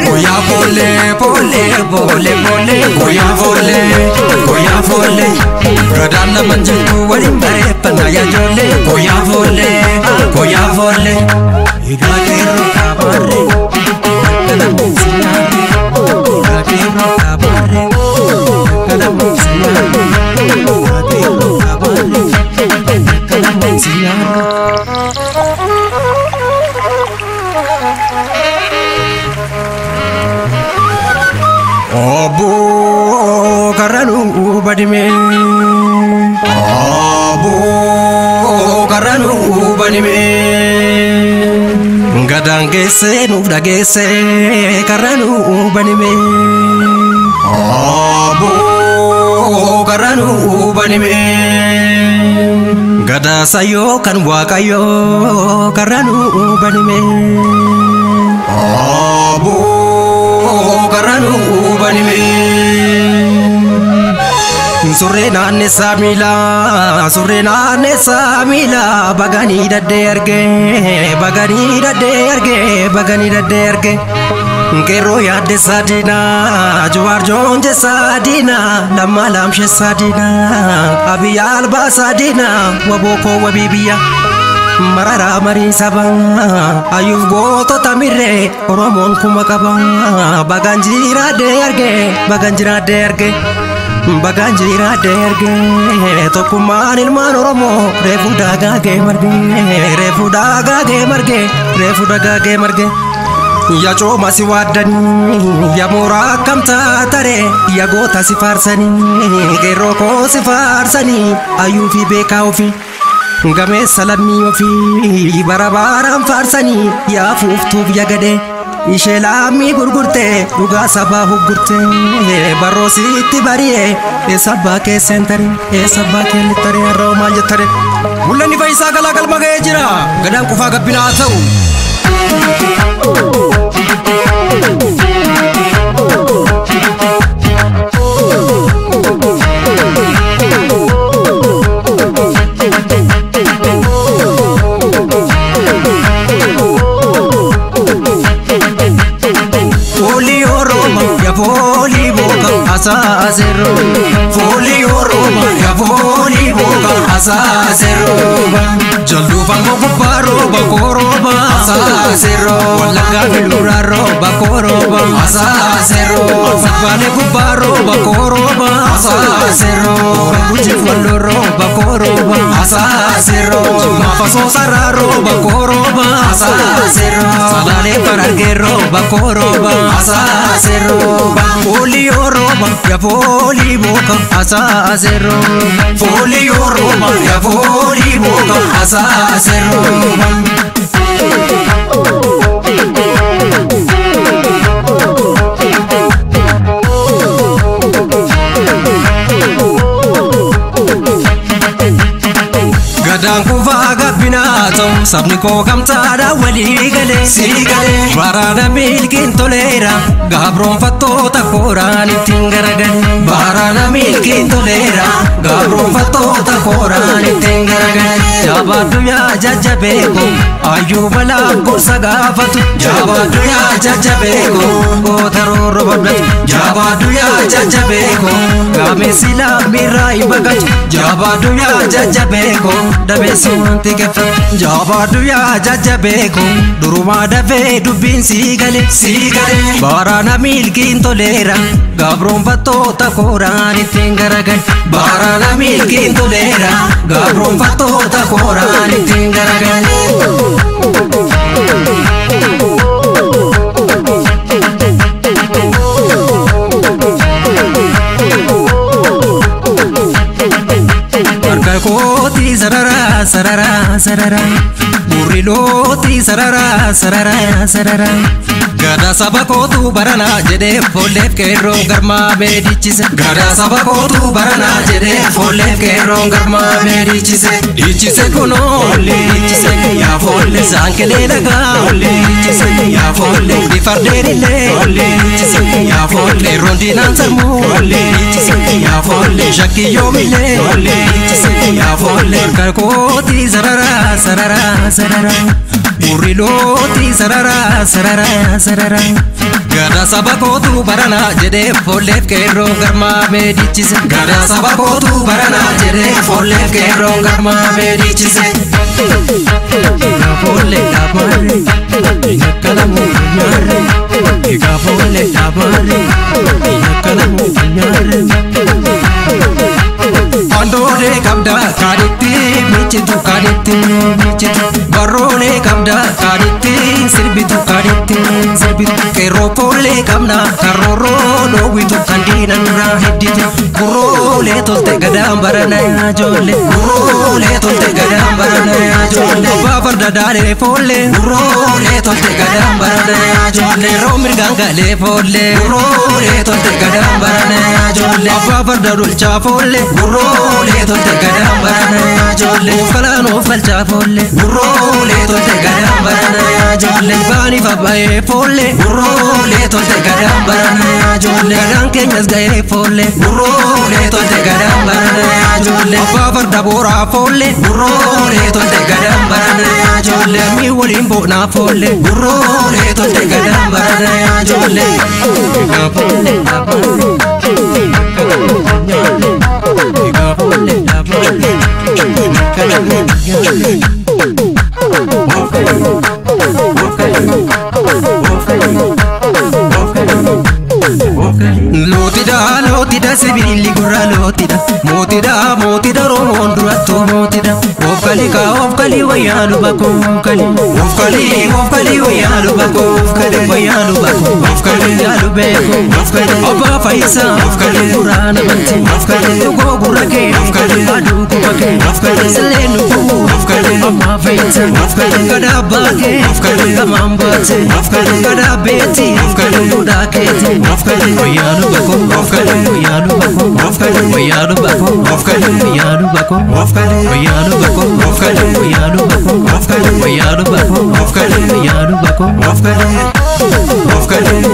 Goya vole, vole, vole, vole, goya vole, goya vole. Radam na manjatu wali mare panaya jole. Goya vole, goya vole. Igakero kabare, kada musina. Igakero kabare, kada musina. Igakero kabare, kada musina. Obo karanu badime, obo karanu badime. Gadangese nufdagese karanu badime, obo karanu badime. Gada sayo kan wakayo karanu badime, obo karanu badime. Surena ne samila bagani da derge Kero ya de sadina juar jonje sadina lamalam she sadina abi alba sadina waboko wabibiya marara mari sabang ayuf goto tamire oromon kumakaba baganjira derge Tokuman ilman oromo refu daga ge marge Ya choma si wadani ya mora kamta tare ya gota si farsani geroko si farsani ayufi beka ofi game salami ofi barabaram farsani ya fuftu ya gade Ishelami gurgurte duga sabah gurte barositi bariye sabba ke sentari sabba ke litare roma yatare mulani faisa kala kalma ge jira gadan kufa gabbina tau Asazero Folio Roma ya folio Asazero Jaldu fango baroba koroba Asazero Walaga velura roba koroba Asazero Fakwane baroba koroba Asazero Kuchi fwalo roba koroba Asazero Mafaso sara roba koroba Asazero Salale pararge roba koroba Asazero Folio Roma ya foli boka asazero Folio Roma ya foli boka asazero Gadang kufa gabbinato sabni ko kamtada wali gale sigale barana milkin tolera gabron fatto takoran tingaragale barana milkin tolera gabron fatto takoran tingaragale jabadu ya jajabeko ayubala ko sagafatu jabadu ya jajabeko otaro robad jabadu ya jajabeko game sila mirai bagat jabadu ya jajabeko dabe sunti kefa jabadu ya jajabeko duruma dabe dubin sigale barana milkin tolera gabron fatto takoran tingaragale barana milkin tolera gabron fatto takoran tingaragale Koti sarara Buriloti sarara Gada sabakotu barana jede folef kero garma medichise Gada sabakotu barana jede folef kero garma medichise Ichise kono ichise ya folle sankele daga ichise ya folle di farderile ichise ya folle rondinan sarmu ichise ya folle shakki yomile ichise ya folle kakoti sarara Uriloti sarara sarara sarara Gada sabakotu barana jede follef kero garma medichise Gada sabakotu barana jede follef kero garma medichise Folle tabare Kalamu nyare Folle tabare Kalamu nyare Andore kabda kaditi michitu kaditi michitu Barone kabda kaditi sirbitu kaditi sirbitu Kero pole kabna karoro no witu kandina nura hidditu Gurole tolte gadam barana ya jole Gurole tolte gadam barana ya jole Bafarda dare pole Gurole tolte gadam barana ya jole Romir gangale pole Gurole tolte gadam barana ya jole Bafarda dulcha pole Gurole tolte gadam barana ya jole Falano falcha pole Gurole tolte gadam barana ya jole Bani fabaye pole Gurole tolte gadam barana ya jole Gadan kenyas gaye pole Gurole tolte gadam barana ya jole Bafarda bora pole Gurole tolte gadam barana ya jole Mi wolimbo na pole Gurole tolte gadam barana ya jole Pole Lotida sibili gura lotida Motida romon duratto motida Ofkali wayalu bako Ofkali wayalu bako Ofkali wayalu bako Ofkali yalu beko Oba faisa Ofkali gurana banti Ofkali go gurake Ofkali adu kubake Ofkali selenu ku Ofkali amma faisa Ofkali gada bake Ofkali gamambate Ofkali gada beti Ofkali udaketi Ofkali wayalu bako Ofkali wayalu bako Ofkali wayalu bako Ofkali wayalu bako Ofkali wayalu bako Ofkali wayalu bako Ofkali wayalu bako Ofkali wayalu bako Ofkali